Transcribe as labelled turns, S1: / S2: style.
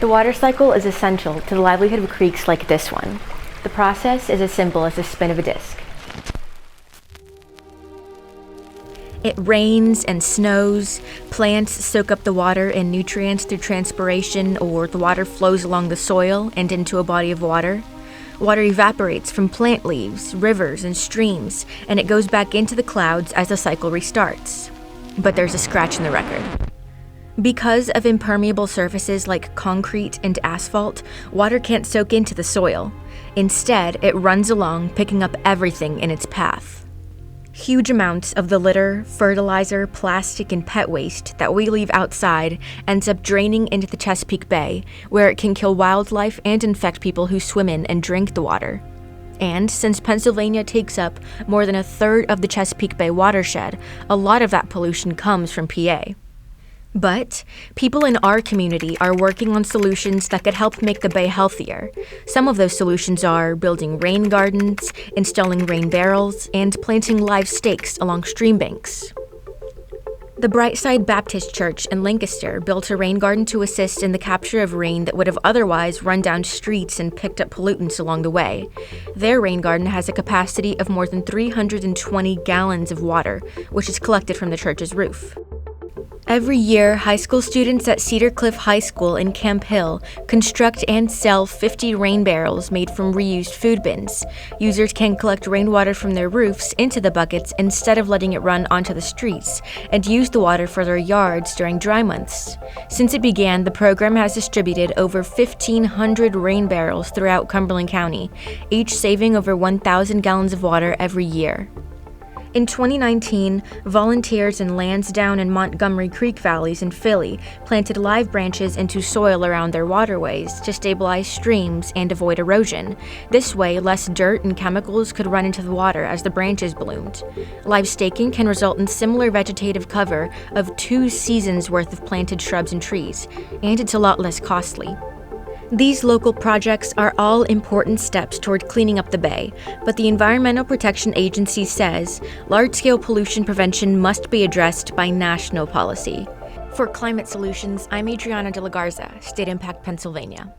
S1: The water cycle is essential to the livelihood of creeks like this one. The process is as simple as the spin of a disc.
S2: It rains and snows, plants soak up the water and nutrients through transpiration, or the water flows along the soil and into a body of water. Water evaporates from plant leaves, rivers, and streams, and it goes back into the clouds as the cycle restarts. But there's a scratch in the record. Because of impermeable surfaces like concrete and asphalt, water can't soak into the soil. Instead, it runs along, picking up everything in its path. Huge amounts of the litter, fertilizer, plastic, and pet waste that we leave outside ends up draining into the Chesapeake Bay, where it can kill wildlife and infect people who swim in and drink the water. And since Pennsylvania takes up more than a third of the Chesapeake Bay watershed, a lot of that pollution comes from PA. But people in our community are working on solutions that could help make the bay healthier. Some of those solutions are building rain gardens, installing rain barrels, and planting live stakes along stream banks. The Brightside Baptist Church in Lancaster built a rain garden to assist in the capture of rain that would have otherwise run down streets and picked up pollutants along the way. Their rain garden has a capacity of more than 320 gallons of water, which is collected from the church's roof. Every year, high school students at Cedar Cliff High School in Camp Hill construct and sell 50 rain barrels made from reused food bins. Users can collect rainwater from their roofs into the buckets instead of letting it run onto the streets, and use the water for their yards during dry months. Since it began, the program has distributed over 1,500 rain barrels throughout Cumberland County, each saving over 1,000 gallons of water every year. In 2019, volunteers in Lansdowne and Montgomery Creek valleys in Philly planted live branches into soil around their waterways to stabilize streams and avoid erosion. This way, less dirt and chemicals could run into the water as the branches bloomed. Live staking can result in similar vegetative cover of 2 seasons worth of planted shrubs and trees, and it's a lot less costly. These local projects are all important steps toward cleaning up the bay, but the Environmental Protection Agency says large-scale pollution prevention must be addressed by national policy. For Climate Solutions, I'm Adriana De La Garza, State Impact, Pennsylvania.